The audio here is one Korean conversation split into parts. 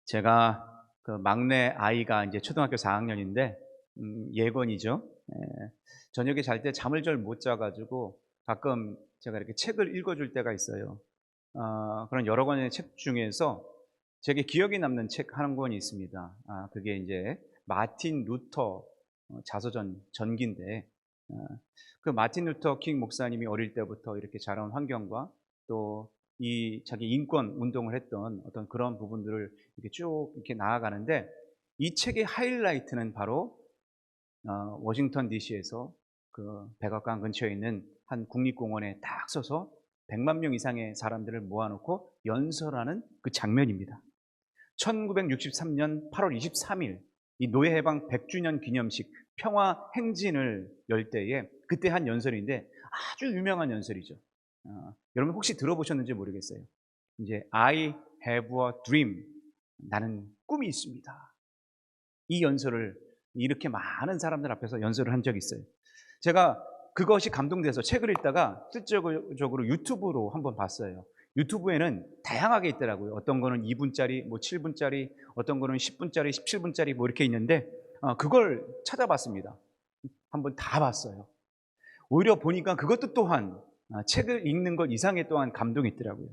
제가 그 막내 아이가 이제 초등학교 4학년인데 예건이죠. 예. 저녁에 잘 때 잠을 잘 못 자 가지고 가끔 제가 이렇게 책을 읽어 줄 때가 있어요. 그런 여러 권의 책 중에서 제게 기억에 남는 책 한 권이 있습니다. 그게 이제 마틴 루터 자서전 전기인데, 어 그 마틴 루터 킹 목사님이 어릴 때부터 이렇게 자라온 환경과 또 이 자기 인권 운동을 했던 어떤 그런 부분들을 이렇게 쭉 이렇게 나아가는데, 이 책의 하이라이트는 바로 워싱턴 DC에서 그 백악관 근처에 있는 한 국립공원에 딱 서서 100만 명 이상의 사람들을 모아놓고 연설하는 그 장면입니다. 1963년 8월 23일 이 노예해방 100주년 기념식 평화 행진을 열 때에 그때 한 연설인데, 아주 유명한 연설이죠. 여러분 혹시 들어보셨는지 모르겠어요. 이제 I have a dream, 나는 꿈이 있습니다. 이 연설을 이렇게 많은 사람들 앞에서 연설을 한 적이 있어요. 제가 그것이 감동돼서 책을 읽다가 실질적으로 유튜브로 한번 봤어요. 유튜브에는 다양하게 있더라고요. 어떤 거는 2분짜리, 뭐 7분짜리, 어떤 거는 10분짜리, 17분짜리 뭐 이렇게 있는데, 그걸 찾아봤습니다. 한번 다 봤어요. 오히려 보니까 그것도 또한 책을 읽는 것 이상의 또한 감동이 있더라고요.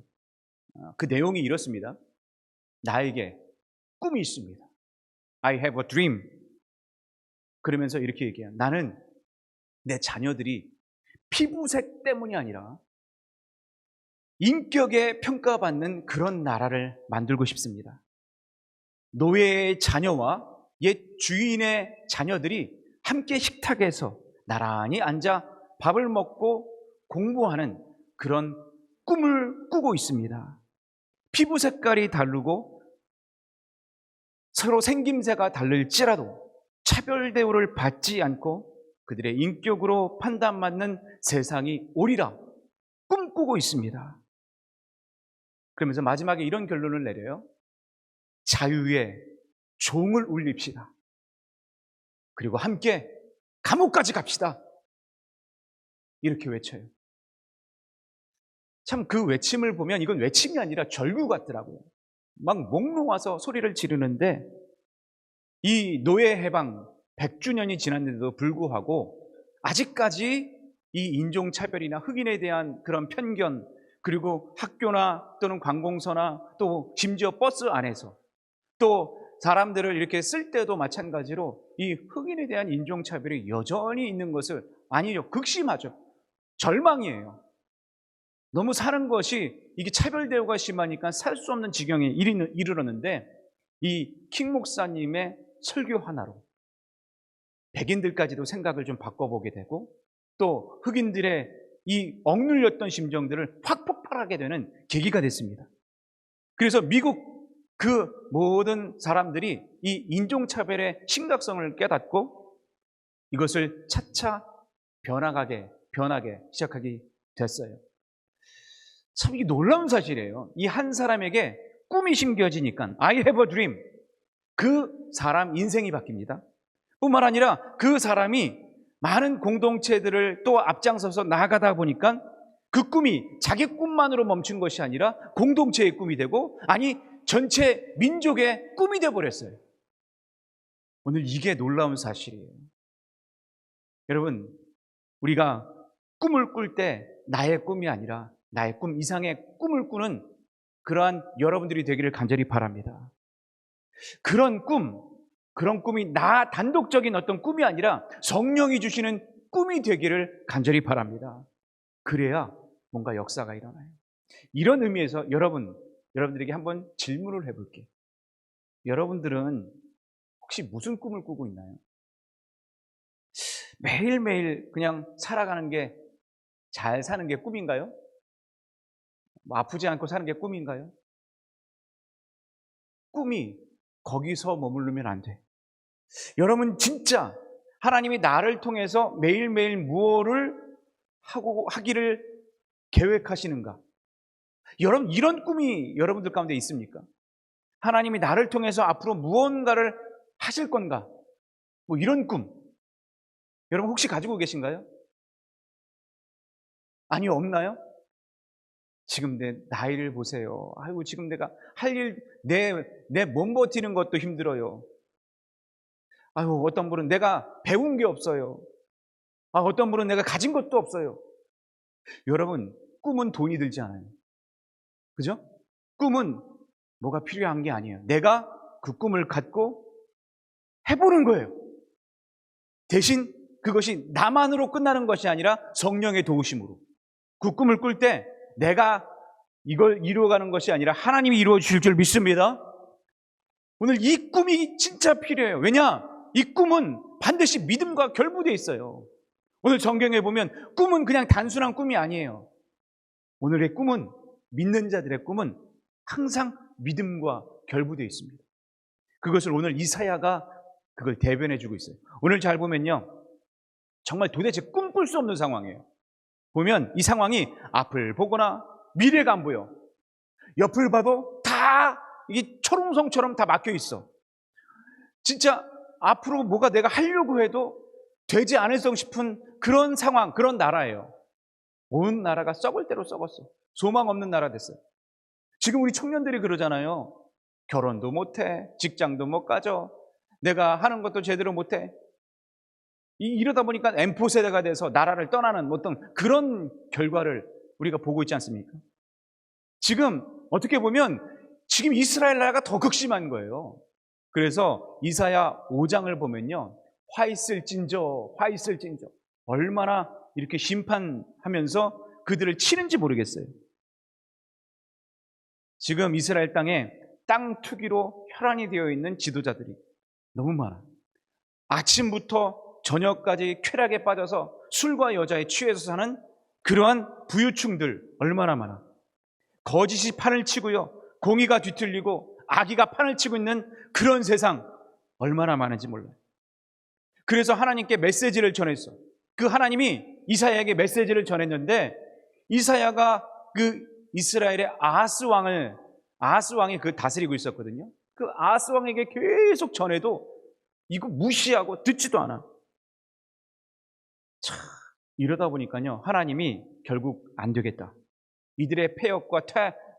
그 내용이 이렇습니다. 나에게 꿈이 있습니다. I have a dream. 그러면서 이렇게 얘기해요. 나는 내 자녀들이 피부색 때문이 아니라 인격에 평가받는 그런 나라를 만들고 싶습니다. 노예의 자녀와 옛 주인의 자녀들이 함께 식탁에서 나란히 앉아 밥을 먹고 공부하는 그런 꿈을 꾸고 있습니다. 피부 색깔이 다르고 서로 생김새가 다를지라도 차별 대우를 받지 않고 그들의 인격으로 판단받는 세상이 오리라 꿈꾸고 있습니다. 그러면서 마지막에 이런 결론을 내려요. 자유의 종을 울립시다. 그리고 함께 감옥까지 갑시다. 이렇게 외쳐요. 참 그 외침을 보면 이건 외침이 아니라 절규 같더라고요. 막 목 놓아서 소리를 지르는데, 이 노예 해방 100주년이 지났는데도 불구하고 아직까지 이 인종차별이나 흑인에 대한 그런 편견, 그리고 학교나 또는 관공서나 또 심지어 버스 안에서 또 사람들을 이렇게 쓸 때도 마찬가지로 이 흑인에 대한 인종차별이 여전히 있는 것을, 아니요, 극심하죠. 절망이에요. 너무 사는 것이 이게 차별 대우가 심하니까 살 수 없는 지경에 이르렀는데, 이 킹 목사님의 설교 하나로 백인들까지도 생각을 좀 바꿔보게 되고, 또 흑인들의 이 억눌렸던 심정들을 확 폭발하게 되는 계기가 됐습니다. 그래서 미국 그 모든 사람들이 이 인종차별의 심각성을 깨닫고 이것을 차차 변하게 시작하게 됐어요. 참 이게 놀라운 사실이에요. 이 한 사람에게 꿈이 심겨지니까 I have a dream, 그 사람 인생이 바뀝니다. 뿐만 아니라 그 사람이 많은 공동체들을 또 앞장서서 나아가다 보니까 그 꿈이 자기 꿈만으로 멈춘 것이 아니라 공동체의 꿈이 되고, 아니 전체 민족의 꿈이 되어버렸어요. 오늘 이게 놀라운 사실이에요. 여러분, 우리가 꿈을 꿀 때 나의 꿈이 아니라 나의 꿈 이상의 꿈을 꾸는 그러한 여러분들이 되기를 간절히 바랍니다. 그런 꿈이 나 단독적인 어떤 꿈이 아니라 성령이 주시는 꿈이 되기를 간절히 바랍니다. 그래야 뭔가 역사가 일어나요. 이런 의미에서 여러분들에게 한번 질문을 해볼게요. 여러분들은 혹시 무슨 꿈을 꾸고 있나요? 매일매일 그냥 살아가는 게, 잘 사는 게 꿈인가요? 아프지 않고 사는 게 꿈인가요? 꿈이 거기서 머무르면 안 돼. 여러분 진짜 하나님이 나를 통해서 매일매일 무엇을 하기를 계획하시는가? 여러분 이런 꿈이 여러분들 가운데 있습니까? 하나님이 나를 통해서 앞으로 무언가를 하실 건가? 뭐 이런 꿈 여러분 혹시 가지고 계신가요? 아니요, 없나요? 지금 내 나이를 보세요. 아이고, 지금 내가 할 일, 내 몸 버티는 것도 힘들어요. 아유, 어떤 분은 내가 배운 게 없어요. 어떤 분은 내가 가진 것도 없어요. 여러분, 꿈은 돈이 들지 않아요. 그죠? 꿈은 뭐가 필요한 게 아니에요. 내가 그 꿈을 갖고 해보는 거예요. 대신 그것이 나만으로 끝나는 것이 아니라 성령의 도우심으로. 그 꿈을 꿀 때 내가 이걸 이루어가는 것이 아니라 하나님이 이루어 주실 줄 믿습니다. 오늘 이 꿈이 진짜 필요해요. 왜냐? 이 꿈은 반드시 믿음과 결부되어 있어요. 오늘 성경에 보면 꿈은 그냥 단순한 꿈이 아니에요. 오늘의 꿈은, 믿는 자들의 꿈은 항상 믿음과 결부되어 있습니다. 그것을 오늘 이사야가 그걸 대변해 주고 있어요. 오늘 잘 보면요, 정말 도대체 꿈꿀 수 없는 상황이에요. 보면 이 상황이 앞을 보거나 미래가 안 보여. 옆을 봐도 다 이게 철옹성처럼 다 막혀 있어. 진짜 앞으로 뭐가 내가 하려고 해도 되지 않을까 싶은 그런 상황, 그런 나라예요. 온 나라가 썩을 대로 썩었어. 소망 없는 나라 됐어요. 지금 우리 청년들이 그러잖아요. 결혼도 못해, 직장도 못 가져, 내가 하는 것도 제대로 못해. 이러다 보니까 M4 세대가 돼서 나라를 떠나는 어떤 그런 결과를 우리가 보고 있지 않습니까? 지금 어떻게 보면 지금 이스라엘 나라가 더 극심한 거예요. 그래서 이사야 5장을 보면요, 화 있을진저, 화 있을진저, 얼마나 이렇게 심판하면서 그들을 치는지 모르겠어요. 지금 이스라엘 땅에 땅 투기로 혈안이 되어 있는 지도자들이 너무 많아. 아침부터 저녁까지 쾌락에 빠져서 술과 여자에 취해서 사는 그러한 부유층들 얼마나 많아. 거짓이 판을 치고요, 공의가 뒤틀리고 악의가 판을 치고 있는 그런 세상 얼마나 많은지 몰라요. 그래서 하나님께 메시지를 전했어. 그 하나님이 이사야에게 메시지를 전했는데, 이사야가 그 이스라엘의 아하스 왕이 그 다스리고 있었거든요. 그 아하스 왕에게 계속 전해도 이거 무시하고 듣지도 않아. 참, 이러다 보니까요, 하나님이 결국 안 되겠다. 이들의 폐역과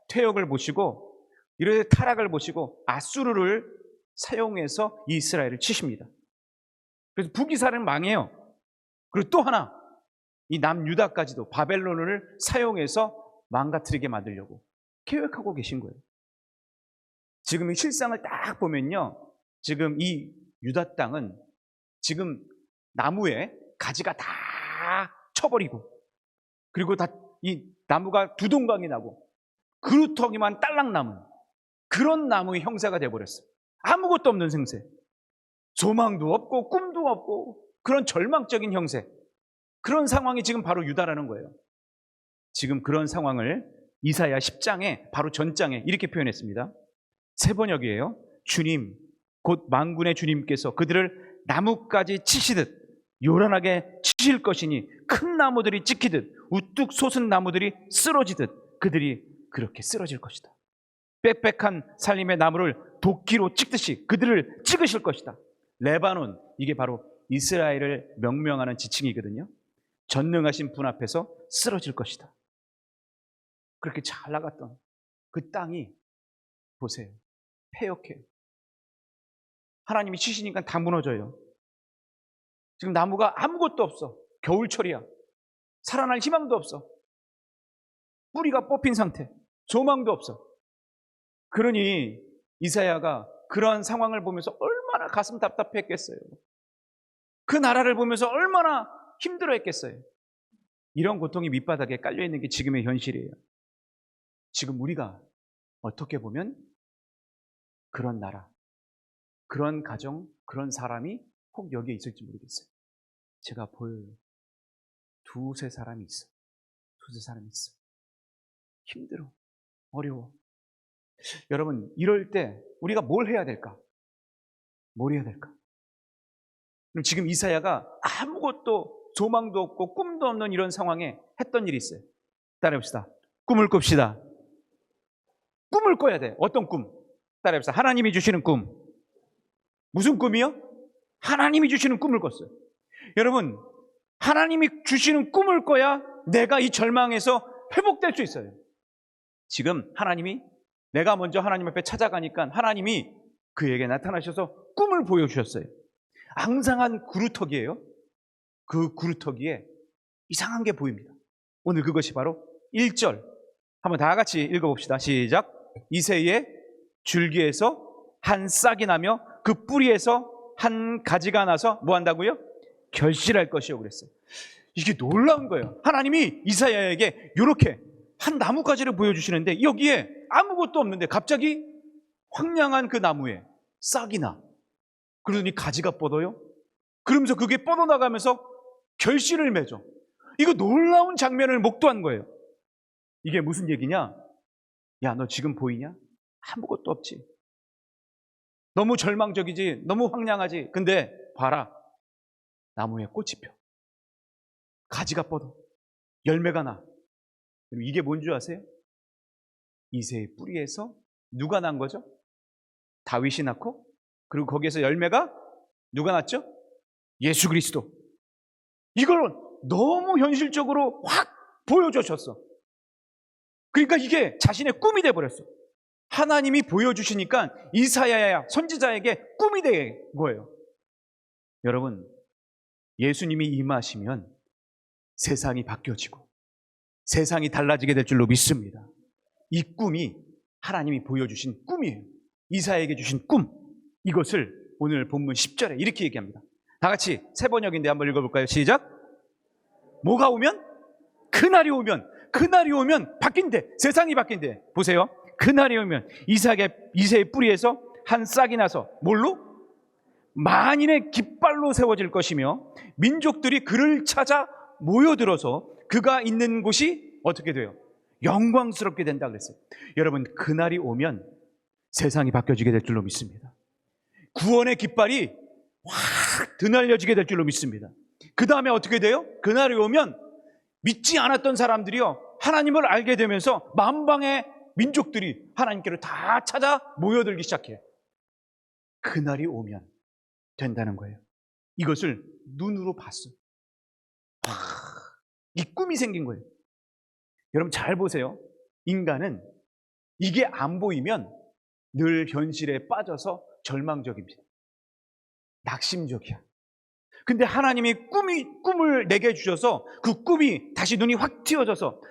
퇴역을 보시고, 이들의 타락을 보시고 아수르를 사용해서 이스라엘을 치십니다. 그래서 북이스라엘은 망해요. 그리고 또 하나, 이 남유다까지도 바벨론을 사용해서 망가뜨리게 만들려고 계획하고 계신 거예요. 지금 이 실상을 딱 보면요, 지금 이 유다 땅은 지금 나무에 가지가 다 쳐버리고, 그리고 다 이 나무가 두동강이 나고 그루터기만 딸랑 남은 그런 나무의 형세가 되어버렸어요. 아무것도 없는 생세, 소망도 없고 꿈도 없고 그런 절망적인 형세, 그런 상황이 지금 바로 유다라는 거예요. 지금 그런 상황을 이사야 10장에 바로 전장에 이렇게 표현했습니다. 새 번역이에요. 주님, 곧 만군의 주님께서 그들을 나뭇가지 치시듯 요란하게 치실 것이니 큰 나무들이 찍히듯 우뚝 솟은 나무들이 쓰러지듯 그들이 그렇게 쓰러질 것이다. 빽빽한 살림의 나무를 도끼로 찍듯이 그들을 찍으실 것이다. 레바논, 이게 바로 이스라엘을 명명하는 지칭이거든요. 전능하신 분 앞에서 쓰러질 것이다. 그렇게 잘 나갔던 그 땅이 보세요, 폐역해요. 하나님이 치시니까 다 무너져요. 지금 나무가 아무것도 없어. 겨울철이야. 살아날 희망도 없어. 뿌리가 뽑힌 상태, 소망도 없어. 그러니 이사야가 그러한 상황을 보면서 얼마나 가슴 답답했겠어요. 그 나라를 보면서 얼마나 힘들어했겠어요. 이런 고통이 밑바닥에 깔려있는 게 지금의 현실이에요. 지금 우리가 어떻게 보면 그런 나라, 그런 가정, 그런 사람이 혹 여기에 있을지 모르겠어요. 제가 볼 두세 사람이 있어. 힘들어, 어려워. 여러분, 이럴 때 우리가 뭘 해야 될까? 그럼 지금 이사야가 아무것도 소망도 없고 꿈도 없는 이런 상황에 했던 일이 있어요. 따라해봅시다. 꿈을 꿉시다. 꿈을 꿔야 돼. 어떤 꿈? 따라해봅시다. 하나님이 주시는 꿈. 무슨 꿈이요? 하나님이 주시는 꿈을 꿨어요. 여러분, 하나님이 주시는 꿈을 꿔야 내가 이 절망에서 회복될 수 있어요. 지금 하나님이, 내가 먼저 하나님 앞에 찾아가니까 하나님이 그에게 나타나셔서 꿈을 보여주셨어요. 앙상한 구루터기예요. 그 구루터기에 이상한 게 보입니다. 오늘 그것이 바로 1절 한번 다 같이 읽어봅시다. 시작. 이새의 줄기에서 한 싹이 나며 그 뿌리에서 한 가지가 나서 뭐 한다고요? 결실할 것이요 그랬어요. 이게 놀라운 거예요. 하나님이 이사야에게 이렇게 한 나뭇가지를 보여주시는데 여기에 아무것도 없는데 갑자기 황량한 그 나무에 싹이 나. 그러더니 가지가 뻗어요. 그러면서 그게 뻗어나가면서 결실을 맺어. 이거 놀라운 장면을 목도한 거예요. 이게 무슨 얘기냐? 야, 너 지금 보이냐? 아무것도 없지. 너무 절망적이지, 너무 황량하지. 근데 봐라, 나무에 꽃이 펴, 가지가 뻗어, 열매가 나. 이게 뭔지 아세요? 이새의 뿌리에서 누가 난 거죠? 다윗이 낳고, 그리고 거기에서 열매가 누가 났죠? 예수 그리스도. 이걸 너무 현실적으로 확 보여주셨어. 그러니까 이게 자신의 꿈이 돼버렸어. 하나님이 보여주시니까 이사야야 선지자에게 꿈이 된 거예요. 여러분, 예수님이 임하시면 세상이 바뀌어지고 세상이 달라지게 될 줄로 믿습니다. 이 꿈이 하나님이 보여주신 꿈이에요. 이사야에게 주신 꿈. 이것을 오늘 본문 10절에 이렇게 얘기합니다. 다 같이 세 번역인데 한번 읽어볼까요? 시작. 뭐가 오면? 그날이 오면 바뀐대. 세상이 바뀐대. 보세요. 그날이 오면 이새의 뿌리에서 한 싹이 나서 뭘로? 만인의 깃발로 세워질 것이며 민족들이 그를 찾아 모여들어서 그가 있는 곳이 어떻게 돼요? 영광스럽게 된다 그랬어요. 여러분, 그날이 오면 세상이 바뀌어지게 될 줄로 믿습니다. 구원의 깃발이 확 드날려지게 될 줄로 믿습니다. 그 다음에 어떻게 돼요? 그날이 오면 믿지 않았던 사람들이요, 하나님을 알게 되면서 만방의 민족들이 하나님께로 다 찾아 모여들기 시작해요. 그날이 오면 된다는 거예요. 이것을 눈으로 봤어요. 이 꿈이 생긴 거예요. 여러분 잘 보세요. 인간은 이게 안 보이면 늘 현실에 빠져서 절망적입니다. 낙심적이야. 근데 하나님이 꿈을 내게 주셔서 그 꿈이 다시 눈이 확 띄어져서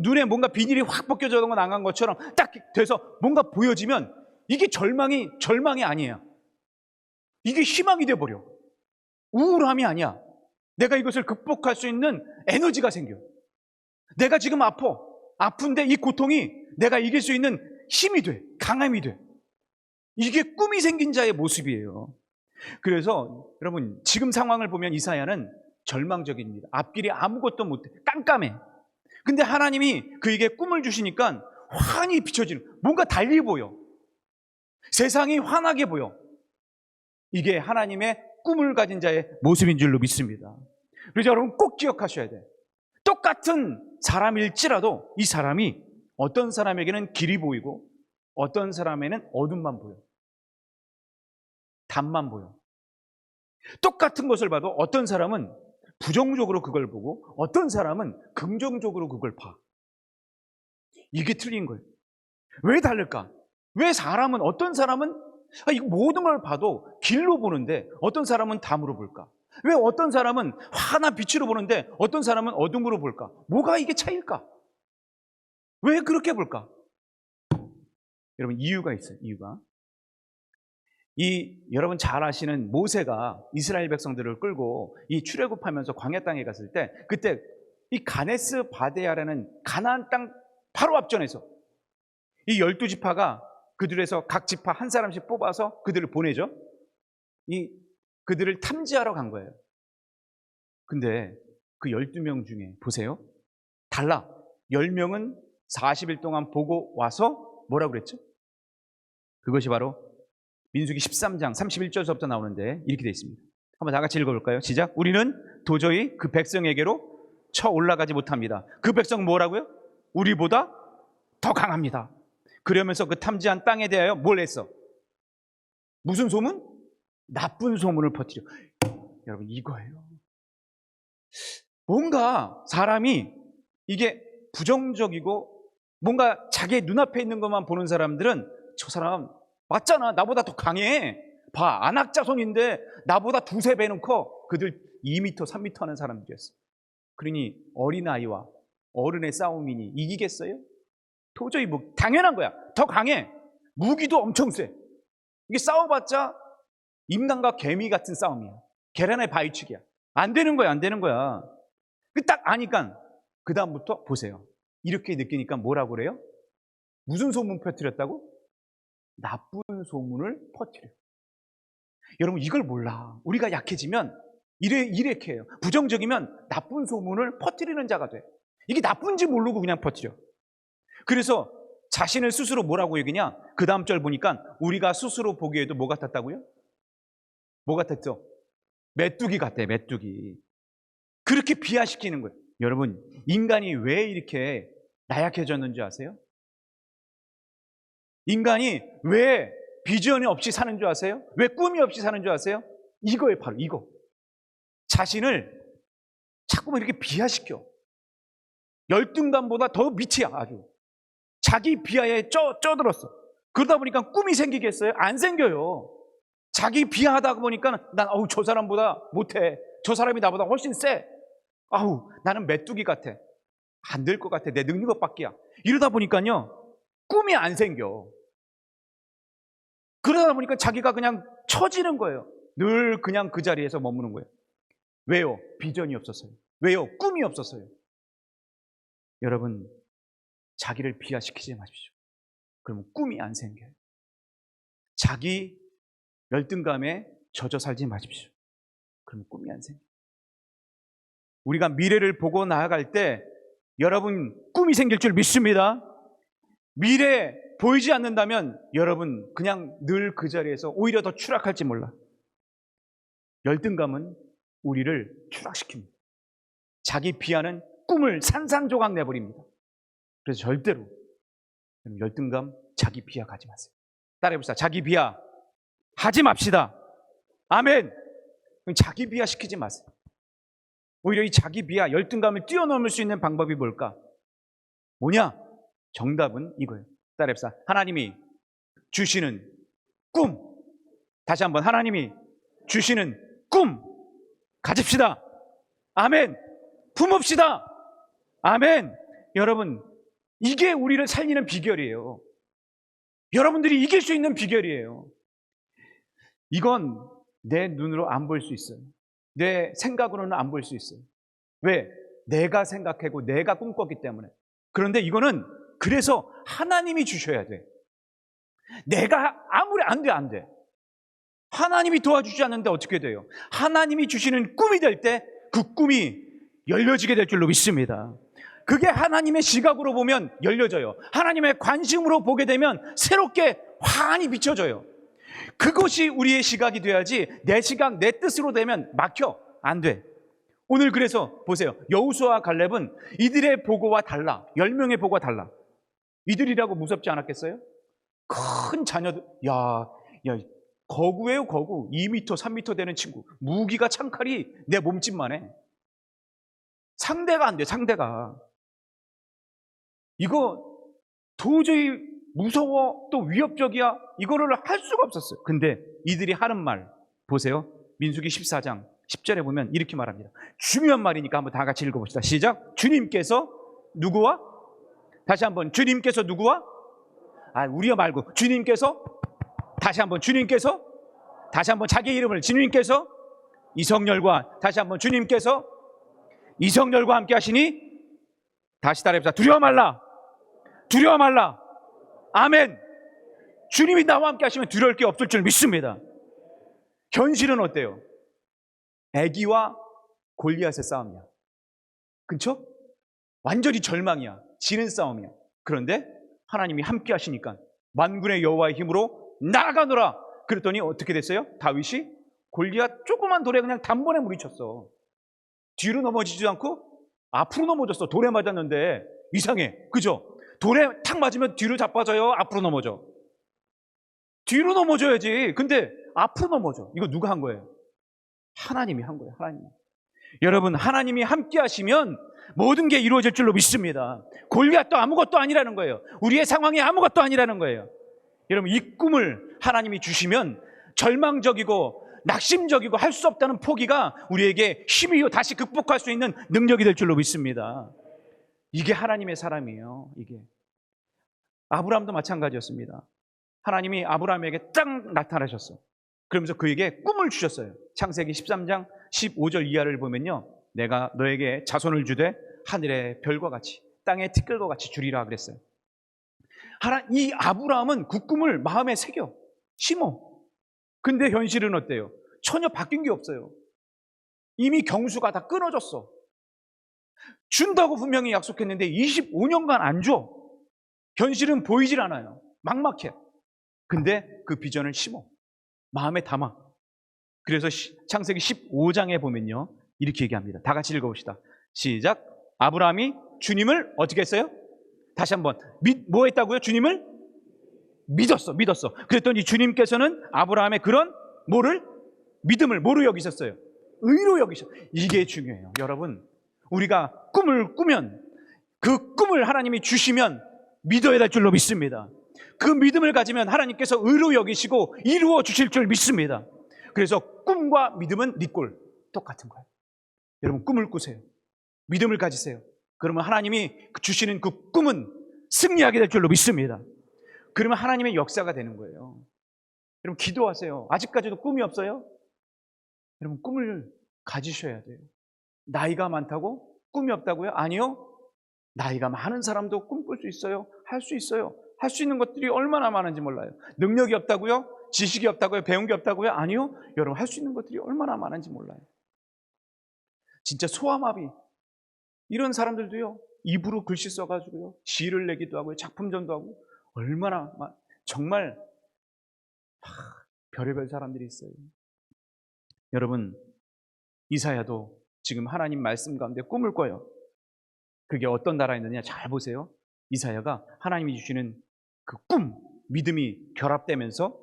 눈에 뭔가 비닐이 확 벗겨져 나간 것처럼 딱 돼서 뭔가 보여지면 이게 절망이 아니에요. 이게 희망이 돼버려. 우울함이 아니야. 내가 이것을 극복할 수 있는 에너지가 생겨. 내가 지금 아픈데 이 고통이 내가 이길 수 있는 힘이 돼. 강함이 돼. 이게 꿈이 생긴 자의 모습이에요. 그래서 여러분 지금 상황을 보면 이사야는 절망적입니다. 앞길이 아무것도 못해. 깜깜해. 근데 하나님이 그에게 꿈을 주시니까 환히 비춰지는, 뭔가 달리 보여. 세상이 환하게 보여. 이게 하나님의 꿈을 가진 자의 모습인 줄로 믿습니다. 그래서 여러분 꼭 기억하셔야 돼요. 똑같은 사람일지라도 이 사람이 어떤 사람에게는 길이 보이고 어떤 사람에게는 어둠만 보여. 담만 보여. 똑같은 것을 봐도 어떤 사람은 부정적으로 그걸 보고 어떤 사람은 긍정적으로 그걸 봐. 이게 틀린 거예요. 왜 다를까? 왜 사람은, 어떤 사람은 이 모든 걸 봐도 길로 보는데 어떤 사람은 담으로 볼까? 왜 어떤 사람은 환한 빛으로 보는데 어떤 사람은 어둠으로 볼까? 뭐가 이게 차이일까? 왜 그렇게 볼까? 여러분 이유가 있어요. 이유가. 여러분 잘 아시는 모세가 이스라엘 백성들을 끌고 이 출애굽하면서 광야 땅에 갔을 때, 그때 이 가네스 바데아라는 가나안 땅 바로 앞전에서 이 12지파가 그들에서 각 지파 한 사람씩 뽑아서 그들을 보내죠. 그들을 탐지하러 간 거예요. 근데 그 12명 중에 보세요. 달라. 10명은 40일 동안 보고 와서 뭐라고 그랬죠? 그것이 바로 민수기 13장 31절서부터 나오는데 이렇게 되어 있습니다. 한번 다 같이 읽어볼까요? 시작. 우리는 도저히 그 백성에게로 쳐 올라가지 못합니다. 그 백성은 뭐라고요? 우리보다 더 강합니다. 그러면서 그 탐지한 땅에 대하여 뭘 했어? 무슨 소문? 나쁜 소문을 퍼뜨려. 여러분 이거예요. 뭔가 사람이 이게 부정적이고 뭔가 자기 눈앞에 있는 것만 보는 사람들은 저 사람 맞잖아, 나보다 더 강해, 봐, 안악자손인데 나보다 두세 배는 커. 그들 2m, 3m 하는 사람들이었어. 그러니 어린아이와 어른의 싸움이니 이기겠어요? 도저히 뭐 당연한 거야. 더 강해. 무기도 엄청 세. 이게 싸워봤자 인간과 개미 같은 싸움이야. 계란의 바위치기야. 안 되는 거야, 안 되는 거야. 딱 아니까 그 다음부터 보세요. 이렇게 느끼니까 뭐라고 그래요? 무슨 소문 퍼뜨렸다고? 나쁜 소문을 퍼뜨려. 여러분 이걸 몰라. 우리가 약해지면 이렇게 해요. 부정적이면 나쁜 소문을 퍼뜨리는 자가 돼. 이게 나쁜지 모르고 그냥 퍼뜨려. 그래서 자신을 스스로 뭐라고 얘기냐? 그 다음 절 보니까 우리가 스스로 보기에도 뭐 같았다고요? 뭐 같았죠? 메뚜기 같아, 메뚜기. 그렇게 비하시키는 거예요. 여러분, 인간이 왜 이렇게 나약해졌는지 아세요? 인간이 왜 비전이 없이 사는 줄 아세요? 왜 꿈이 없이 사는 줄 아세요? 이거예요, 바로 이거. 자신을 자꾸만 이렇게 비하시켜. 열등감보다 더 밑이야, 아주. 자기 비하에 쪄들었어. 그러다 보니까 꿈이 생기겠어요? 안 생겨요. 자기 비하하다 보니까 저 사람보다 못해. 저 사람이 나보다 훨씬 세. 나는 메뚜기 같아. 안 될 것 같아. 내 능력은 밖이야. 이러다 보니까요, 꿈이 안 생겨. 그러다 보니까 자기가 그냥 처지는 거예요. 늘 그냥 그 자리에서 머무는 거예요. 왜요? 비전이 없었어요. 왜요? 꿈이 없었어요. 여러분, 자기를 비하시키지 마십시오. 그러면 꿈이 안 생겨요. 자기 열등감에 젖어 살지 마십시오. 그러면 꿈이 안 생겨요. 우리가 미래를 보고 나아갈 때 여러분 꿈이 생길 줄 믿습니다. 미래 보이지 않는다면 여러분 그냥 늘 그 자리에서 오히려 더 추락할지 몰라. 열등감은 우리를 추락시킵니다. 자기 비하는 꿈을 산산조각 내버립니다. 그래서 절대로 열등감, 자기 비하 가지 마세요. 따라해봅시다. 자기 비하 하지 맙시다. 아멘. 자기 비하 시키지 마세요. 오히려 이 자기 비하, 열등감을 뛰어넘을 수 있는 방법이 뭘까? 뭐냐? 정답은 이거예요. 따라해봅시다. 하나님이 주시는 꿈. 다시 한번, 하나님이 주시는 꿈 가집시다. 아멘. 품읍시다. 아멘. 여러분, 이게 우리를 살리는 비결이에요. 여러분들이 이길 수 있는 비결이에요. 이건 내 눈으로 안 볼 수 있어요. 내 생각으로는 안 볼 수 있어요. 왜? 내가 생각하고 내가 꿈꿨기 때문에. 그런데 이거는 그래서 하나님이 주셔야 돼. 내가 아무리 안 돼. 하나님이 도와주지 않는데 어떻게 돼요? 하나님이 주시는 꿈이 될 때 그 꿈이 열려지게 될 줄로 믿습니다. 그게 하나님의 시각으로 보면 열려져요. 하나님의 관심으로 보게 되면 새롭게 환히 비춰져요. 그것이 우리의 시각이 돼야지 내 시각, 내 뜻으로 되면 막혀. 안 돼. 오늘 그래서 보세요. 여호수아와 갈렙은 이들의 보고와 달라. 10명의 보고와 달라. 이들이라고 무섭지 않았겠어요? 큰 자녀들. 야, 거구예요, 거구. 2m, 3m 되는 친구. 무기가 창칼이 내 몸집만 해. 상대가 안 돼, 상대가. 이거 도저히 무서워, 또 위협적이야. 이거를 할 수가 없었어요. 근데 이들이 하는 말 보세요. 민수기 14장 10절에 보면 이렇게 말합니다. 중요한 말이니까 한번 다 같이 읽어봅시다. 시작. 주님께서 누구와? 다시 한번. 주님께서 누구와? 우리가 말고 주님께서. 다시 한번. 주님께서. 다시 한번. 자기 이름을. 주님께서 이성열과. 다시 한번. 주님께서 이성열과 함께 하시니. 다시 따라해봅시다. 두려워 말라. 두려워 말라. 아멘. 주님이 나와 함께 하시면 두려울 게 없을 줄 믿습니다. 현실은 어때요? 애기와 골리앗의 싸움이야. 그렇죠? 완전히 절망이야. 지는 싸움이야. 그런데 하나님이 함께 하시니까 만군의 여호와의 힘으로 나아가노라. 그랬더니 어떻게 됐어요? 다윗이 골리앗 조그만 돌에 그냥 단번에 물리쳤어. 뒤로 넘어지지 않고 앞으로 넘어졌어. 돌에 맞았는데 이상해. 그죠? 돌에 탁 맞으면 뒤로 자빠져요? 앞으로 넘어져? 뒤로 넘어져야지. 근데 앞으로 넘어져. 이거 누가 한 거예요? 하나님이 한 거예요. 하나님. 여러분, 하나님이 함께 하시면 모든 게 이루어질 줄로 믿습니다. 골리앗도 아무것도 아니라는 거예요. 우리의 상황이 아무것도 아니라는 거예요. 여러분, 이 꿈을 하나님이 주시면 절망적이고 낙심적이고 할 수 없다는 포기가 우리에게 힘이요 다시 극복할 수 있는 능력이 될 줄로 믿습니다. 이게 하나님의 사람이에요. 이게 아브라함도 마찬가지였습니다. 하나님이 아브라함에게 딱 나타나셨어. 그러면서 그에게 꿈을 주셨어요. 창세기 13장 15절 이하를 보면요, 내가 너에게 자손을 주되 하늘의 별과 같이 땅의 티끌과 같이 주리라 그랬어요. 이 아브라함은 그 꿈을 마음에 새겨 심어. 근데 현실은 어때요? 전혀 바뀐 게 없어요. 이미 경수가 다 끊어졌어. 준다고 분명히 약속했는데 25년간 안 줘. 현실은 보이질 않아요. 막막해. 근데 그 비전을 심어. 마음에 담아. 그래서 창세기 15장에 보면요, 이렇게 얘기합니다. 다 같이 읽어봅시다. 시작. 아브라함이 주님을 어떻게 했어요? 다시 한번. 뭐 했다고요? 주님을 믿었어. 그랬더니 주님께서는 아브라함의 그런 믿음을 뭐로 여기셨어요? 의로 여기셨어요. 이게 중요해요. 여러분, 우리가 꿈을 꾸면 그 꿈을 하나님이 주시면 믿어야 될 줄로 믿습니다. 그 믿음을 가지면 하나님께서 의로 여기시고 이루어 주실 줄 믿습니다. 그래서 꿈과 믿음은 니꼴 똑같은 거예요. 여러분, 꿈을 꾸세요. 믿음을 가지세요. 그러면 하나님이 주시는 그 꿈은 승리하게 될 줄로 믿습니다. 그러면 하나님의 역사가 되는 거예요. 여러분, 기도하세요. 아직까지도 꿈이 없어요? 여러분, 꿈을 가지셔야 돼요. 나이가 많다고 꿈이 없다고요? 아니요. 나이가 많은 사람도 꿈꿀 수 있어요. 할 수 있어요. 할 수 있는 것들이 얼마나 많은지 몰라요. 능력이 없다고요? 지식이 없다고요? 배운 게 없다고요? 아니요. 여러분, 할 수 있는 것들이 얼마나 많은지 몰라요. 진짜 소아마비 이런 사람들도요, 입으로 글씨 써가지고요, 시를 내기도 하고요, 작품전도 하고, 얼마나 정말 별의별 사람들이 있어요. 여러분, 이사야도 지금 하나님 말씀 가운데 꿈을 꿔요. 그게 어떤 나라에 있느냐 잘 보세요. 이사야가 하나님이 주시는 그 꿈, 믿음이 결합되면서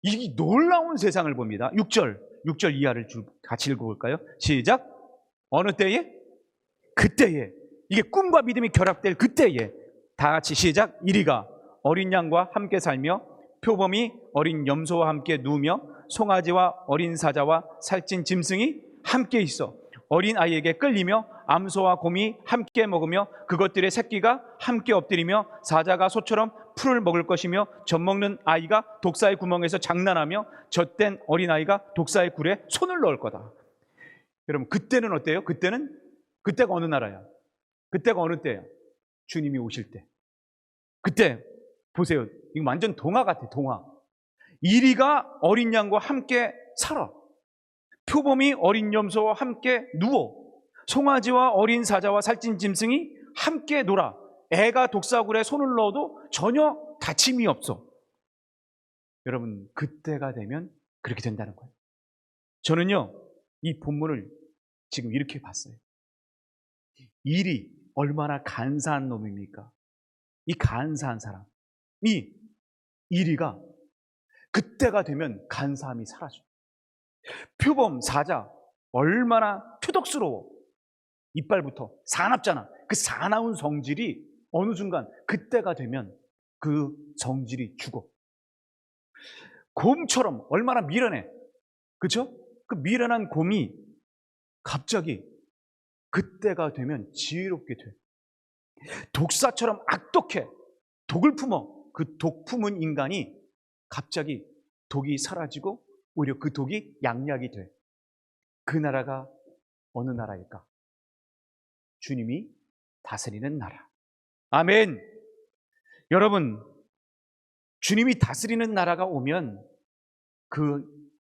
이 놀라운 세상을 봅니다. 6절 이하를 같이 읽어볼까요? 시작. 어느 때에? 그때에. 이게 꿈과 믿음이 결합될 그때에. 다 같이 시작. 이리가 어린 양과 함께 살며 표범이 어린 염소와 함께 누우며 송아지와 어린 사자와 살찐 짐승이 함께 있어 어린 아이에게 끌리며 암소와 곰이 함께 먹으며 그것들의 새끼가 함께 엎드리며 사자가 소처럼 풀을 먹을 것이며 젖먹는 아이가 독사의 구멍에서 장난하며 젖된 어린아이가 독사의 굴에 손을 넣을 거다. 여러분, 그때는 어때요? 그때가 어느 나라야? 그때가 어느 때야? 주님이 오실 때. 그때 보세요. 이거 완전 동화 같아. 동화. 이리가 어린 양과 함께 살아. 표범이 어린 염소와 함께 누워. 송아지와 어린 사자와 살찐 짐승이 함께 놀아. 애가 독사굴에 손을 넣어도 전혀 다침이 없어. 여러분, 그때가 되면 그렇게 된다는 거예요. 저는요, 이 본문을 지금 이렇게 봤어요. 일이 얼마나 간사한 놈입니까? 이 간사한 사람, 이 이리가 그때가 되면 간사함이 사라져. 표범, 사자, 얼마나 표독스러워. 이빨부터 사납잖아. 그 사나운 성질이 어느 순간 그때가 되면 그 성질이 죽어. 곰처럼 얼마나 미련해. 그렇죠? 그 미련한 곰이 갑자기 그때가 되면 지혜롭게 돼. 독사처럼 악독해. 독을 품어. 그 독 품은 인간이 갑자기 독이 사라지고 오히려 그 독이 양약이 돼. 그 나라가 어느 나라일까? 주님이 다스리는 나라. 아멘. 여러분, 주님이 다스리는 나라가 오면 그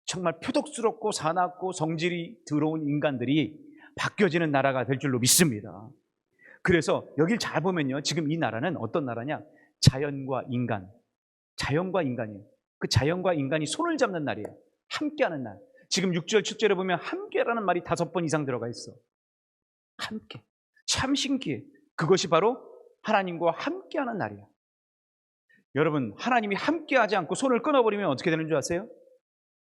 정말 표독스럽고 사납고 성질이 더러운 인간들이 바뀌어지는 나라가 될 줄로 믿습니다. 그래서 여길 잘 보면요, 지금 이 나라는 어떤 나라냐? 자연과 인간이에요. 그 자연과 인간이 손을 잡는 날이에요. 함께하는 날. 지금 6절, 7절에 보면 함께라는 말이 5번 이상 들어가 있어. 함께. 참 신기해. 그것이 바로 하나님과 함께하는 날이야. 여러분, 하나님이 함께하지 않고 손을 끊어버리면 어떻게 되는 줄 아세요?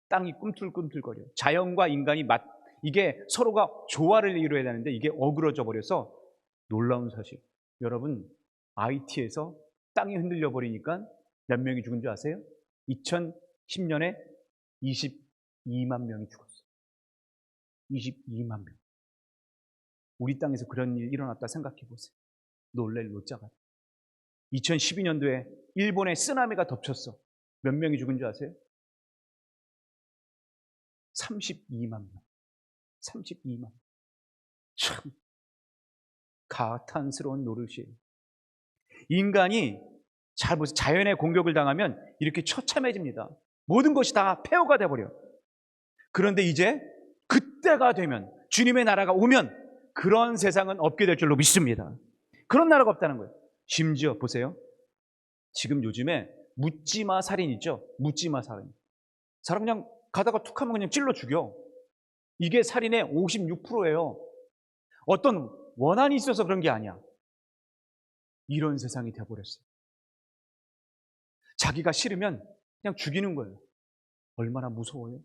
땅이 꿈틀꿈틀거려. 자연과 인간이 이게 서로가 조화를 이루어야 되는데 이게 어그러져 버려서 놀라운 사실. 여러분, IT에서 땅이 흔들려 버리니까 몇 명이 죽은 줄 아세요? 2010년에 22만 명이 죽었어요. 22만 명. 우리 땅에서 그런 일이 일어났다 생각해 보세요. 놀랄 노자가. 2012년도에 일본에 쓰나미가 덮쳤어. 몇 명이 죽은 줄 아세요? 32만 명. 32만. 참 가탄스러운 노릇이에요. 인간이 잘 보세요. 자연의 공격을 당하면 이렇게 처참해집니다. 모든 것이 다 폐허가 돼버려. 그런데 이제 그때가 되면, 주님의 나라가 오면 그런 세상은 없게 될 줄로 믿습니다. 그런 나라가 없다는 거예요. 심지어 보세요. 지금 요즘에 묻지마 살인 있죠? 묻지마 살인. 사람 그냥 가다가 툭 하면 그냥 찔러 죽여. 이게 살인의 56%예요. 어떤 원한이 있어서 그런 게 아니야. 이런 세상이 되어버렸어요. 자기가 싫으면 그냥 죽이는 거예요. 얼마나 무서워요.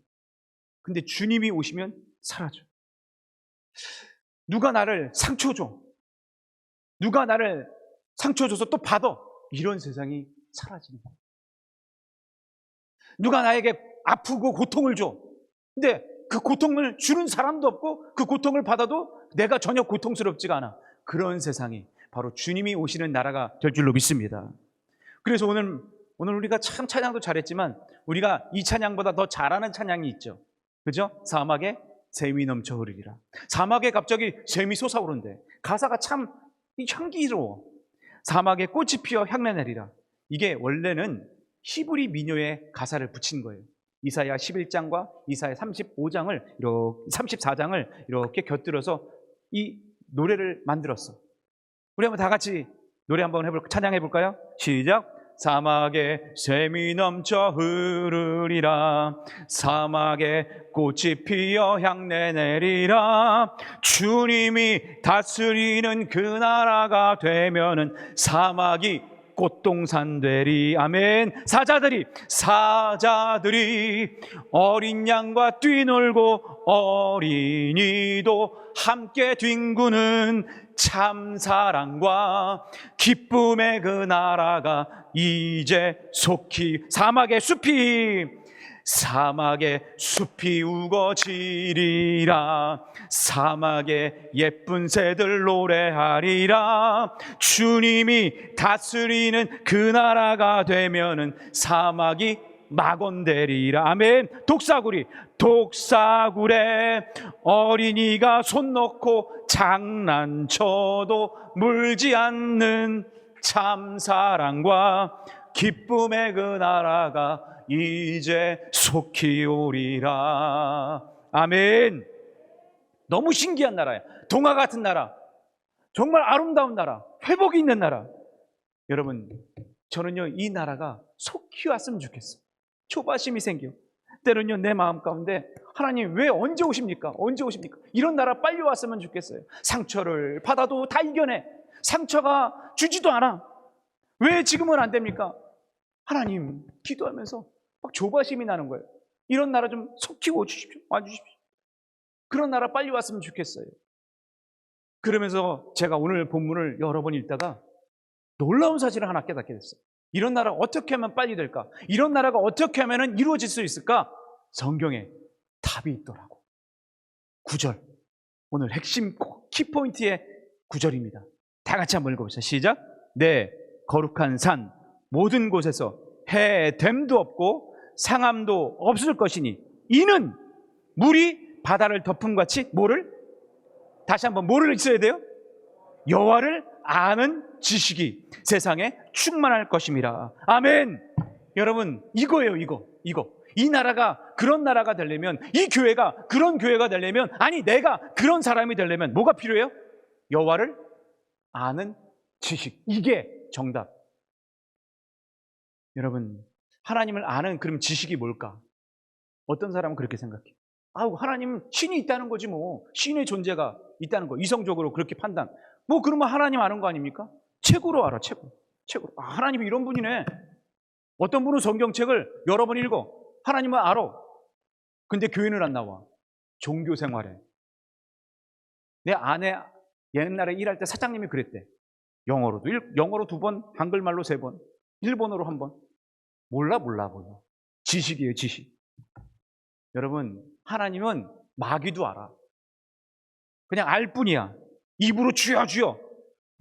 근데 주님이 오시면 사라져. 누가 나를 상처 줘. 누가 나를 상처 줘서 또 받아. 이런 세상이 사라지는 거예요. 누가 나에게 아프고 고통을 줘. 근데 그 고통을 주는 사람도 없고 그 고통을 받아도 내가 전혀 고통스럽지가 않아. 그런 세상이 바로 주님이 오시는 나라가 될 줄로 믿습니다. 그래서 오늘 우리가 참 찬양도 잘했지만 우리가 이 찬양보다 더 잘하는 찬양이 있죠. 그죠? 사막에 샘이 넘쳐 흐르리라. 사막에 갑자기 샘이 솟아오른대. 가사가 참 향기로워. 사막에 꽃이 피어 향내 내리라. 이게 원래는 히브리 민요의 가사를 붙인 거예요. 이사야 11장과 이사야 34장을 이렇게 곁들여서 이 노래를 만들었어. 우리 한번 다 같이 노래 한번 찬양해 볼까요? 시작. 사막에 샘이 넘쳐 흐르리라. 사막에 꽃이 피어 향내 내리라. 주님이 다스리는 그 나라가 되면은 사막이 꽃동산 되리. 아멘. 사자들이 어린 양과 뛰놀고 어린이도 함께 뒹구는 참사랑과 기쁨의 그 나라가 이제 속히 사막의 숲이 우거지리라. 사막에 예쁜 새들 노래하리라. 주님이 다스리는 그 나라가 되면은 사막이 막원되리라. 아멘. 독사굴에 어린이가 손 놓고 장난쳐도 물지 않는 참사랑과 기쁨의 그 나라가 이제 속히 오리라. 아멘. 너무 신기한 나라야. 동화 같은 나라. 정말 아름다운 나라. 회복이 있는 나라. 여러분, 저는요 이 나라가 속히 왔으면 좋겠어요. 초바심이 생겨. 때로는요 내 마음 가운데 하나님 왜 언제 오십니까? 이런 나라 빨리 왔으면 좋겠어요. 상처를 받아도 다 이겨내. 상처가 주지도 않아. 왜 지금은 안 됩니까? 하나님 기도하면서 막 조바심이 나는 거예요. 이런 나라 좀 속히 와주십시오. 그런 나라 빨리 왔으면 좋겠어요. 그러면서 제가 오늘 본문을 여러 번 읽다가 놀라운 사실을 하나 깨닫게 됐어요. 이런 나라 어떻게 하면 빨리 될까? 이런 나라가 어떻게 하면 이루어질 수 있을까? 성경에 답이 있더라고. 9절. 오늘 핵심 키포인트의 9절입니다. 다 같이 한번 읽어보시죠. 시작. 네, 거룩한 산 모든 곳에서 해됨도 없고 상함도 없을 것이니 이는 물이 바다를 덮음 같이 다시 한번 뭐를 써야 돼요? 여호와를 아는 지식이 세상에 충만할 것임이라. 아멘. 여러분, 이거예요. 이거. 이 나라가 그런 나라가 되려면, 이 교회가 그런 교회가 되려면, 아니 내가 그런 사람이 되려면 뭐가 필요해요? 여호와를 아는 지식. 이게 정답. 여러분, 하나님을 아는 그럼 지식이 뭘까? 어떤 사람은 그렇게 생각해. 하나님 신이 있다는 거지 뭐. 신의 존재가 있다는 거. 이성적으로 그렇게 판단. 뭐 그러면 하나님 아는 거 아닙니까? 책으로 알아. 책으로. 하나님이 이런 분이네. 어떤 분은 성경책을 여러 번 읽어. 하나님은 알아. 근데 교회는 안 나와. 종교 생활에 내 아내 옛날에 일할 때 사장님이 그랬대. 영어로 2번, 한글말로 3번, 일본어로 1번. 몰라. 지식이에요, 지식. 여러분, 하나님은 마귀도 알아. 그냥 알 뿐이야. 입으로 주여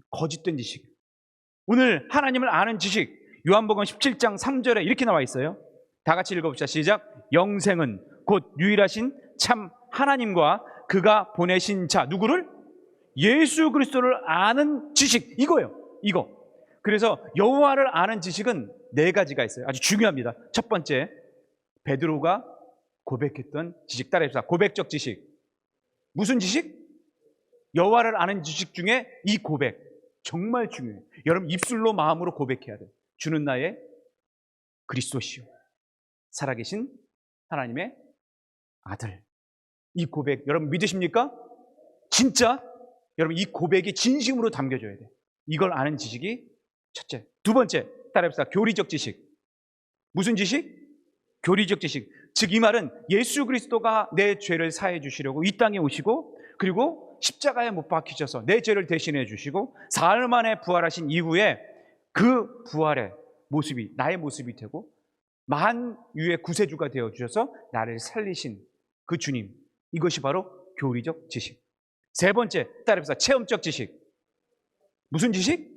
거짓된 지식. 오늘 하나님을 아는 지식, 요한복음 17장 3절에 이렇게 나와 있어요. 다 같이 읽어봅시다. 시작. 영생은 곧 유일하신 참 하나님과 그가 보내신 자, 누구를? 예수 그리스도를 아는 지식. 이거예요. 이거. 그래서 여호와를 아는 지식은 4가지가 있어요. 아주 중요합니다. 첫 번째, 베드로가 고백했던 지식. 따라해봅시다. 고백적 지식. 무슨 지식? 여호와를 아는 지식 중에 이 고백 정말 중요해요. 여러분, 입술로 마음으로 고백해야 돼요. 주는 나의 그리스도시요 살아계신 하나님의 아들. 이 고백 여러분 믿으십니까? 진짜 여러분 이 고백이 진심으로 담겨져야 돼요. 이걸 아는 지식이 첫째. 두 번째, 따라해봅시다. 교리적 지식. 무슨 지식? 교리적 지식. 즉 이 말은 예수 그리스도가 내 죄를 사해 주시려고 이 땅에 오시고, 그리고 십자가에 못 박히셔서 내 죄를 대신해 주시고 사흘 만에 부활하신 이후에 그 부활의 모습이 나의 모습이 되고 만유의 구세주가 되어 주셔서 나를 살리신 그 주님. 이것이 바로 교리적 지식. 세 번째, 따라해봅시다. 체험적 지식. 무슨 지식?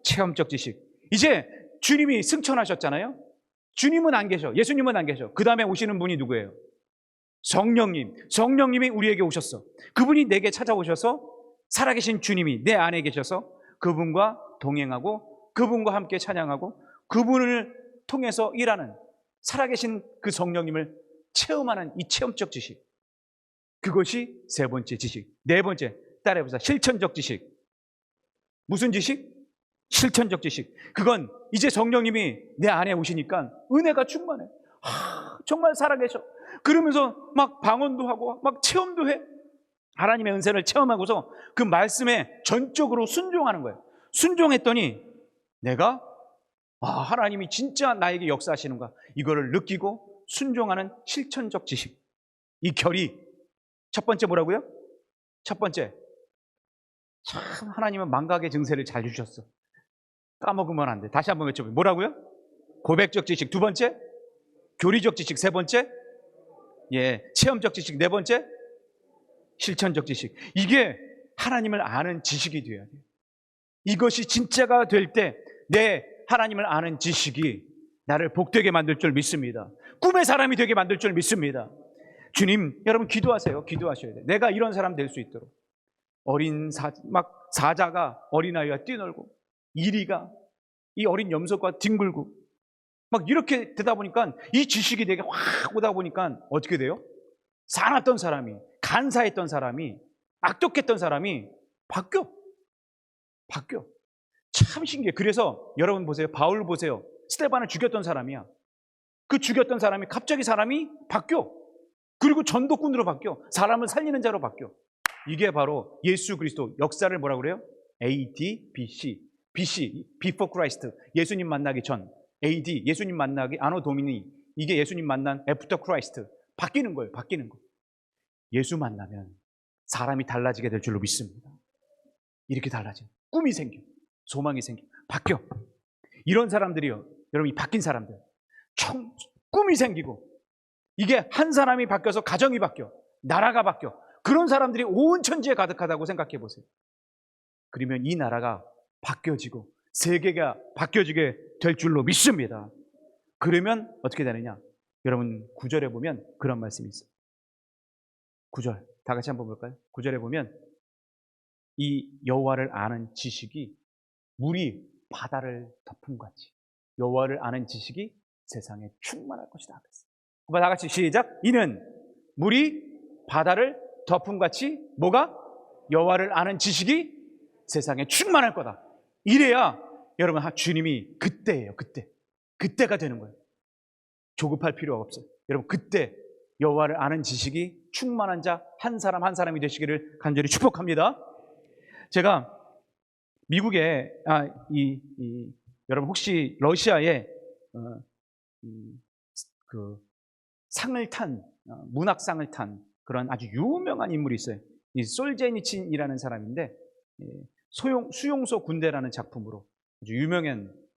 체험적 지식. 이제 주님이 승천하셨잖아요. 주님은 안 계셔. 예수님은 안 계셔. 그 다음에 오시는 분이 누구예요? 성령님. 성령님이 우리에게 오셨어. 그분이 내게 찾아오셔서 살아계신 주님이 내 안에 계셔서 그분과 동행하고 그분과 함께 찬양하고 그분을 통해서 일하는 살아계신 그 성령님을 체험하는 이 체험적 지식. 그것이 세 번째 지식. 네 번째, 따라해보세요. 실천적 지식. 무슨 지식? 실천적 지식. 그건 이제 성령님이 내 안에 오시니까 은혜가 충만해. 정말 살아계셔. 그러면서 막 방언도 하고 막 체험도 해. 하나님의 은혜를 체험하고서 그 말씀에 전적으로 순종하는 거예요. 순종했더니 내가 하나님이 진짜 나에게 역사하시는가 이거를 느끼고 순종하는 실천적 지식. 이 결이 첫 번째 뭐라고요? 첫 번째, 참 하나님은 망각의 증세를 잘 주셨어. 까먹으면 안 돼. 다시 한번 외쳐보세요. 뭐라고요? 고백적 지식. 두 번째, 교리적 지식. 세 번째, 체험적 지식. 네 번째, 실천적 지식. 이게 하나님을 아는 지식이 되어야 돼요. 이것이 진짜가 될 때 내 하나님을 아는 지식이 나를 복되게 만들 줄 믿습니다. 꿈의 사람이 되게 만들 줄 믿습니다. 주님, 여러분 기도하세요. 기도하셔야 돼요. 내가 이런 사람 될 수 있도록. 사자가 어린아이와 뛰놀고 이리가 이 어린 염소과 뒹굴고 막 이렇게 되다 보니까 이 지식이 내게 확 오다 보니까 어떻게 돼요? 사납던 사람이, 간사했던 사람이, 악독했던 사람이 바뀌어. 참 신기해. 그래서 여러분 보세요. 바울 보세요. 스데반을 죽였던 사람이야. 그 죽였던 사람이 갑자기 사람이 바뀌어. 그리고 전도꾼으로 바뀌어. 사람을 살리는 자로 바뀌어. 이게 바로 예수 그리스도 역사를 뭐라고 그래요? AD, BC. BC, Before Christ. 예수님 만나기 전. AD, 예수님 만나기 아노 도미니. 이게 예수님 만난 After Christ. 바뀌는 거예요. 바뀌는 거. 예수 만나면 사람이 달라지게 될 줄로 믿습니다. 이렇게 달라져. 꿈이 생겨. 소망이 생겨. 바뀌어. 이런 사람들이요. 여러분, 이 바뀐 사람들. 꿈이 생기고 이게 한 사람이 바뀌어서 가정이 바뀌어. 나라가 바뀌어. 그런 사람들이 온 천지에 가득하다고 생각해 보세요. 그러면 이 나라가 바뀌어지고 세계가 바뀌어지게 될 줄로 믿습니다. 그러면 어떻게 되느냐? 여러분 9절에 보면 그런 말씀이 있어요. 9절 다 같이 한번 볼까요? 9절에 보면 이 여호와를 아는 지식이 물이 바다를 덮음같이 여호와를 아는 지식이 세상에 충만할 것이다. 한번 다 같이 시작. 이는 물이 바다를 덮음같이 뭐가? 여호와를 아는 지식이 세상에 충만할 거다. 이래야 여러분 주님이 그때예요. 그때가 되는 거예요. 조급할 필요가 없어요. 여러분 그때 여호와를 아는 지식이 충만한 자 한 사람 한 사람이 되시기를 간절히 축복합니다. 제가 미국에 여러분 혹시 러시아에 그 상을 탄 문학상을 탄 그런 아주 유명한 인물이 있어요. 이 솔제니친이라는 사람인데 수용소 군대라는 작품으로 아주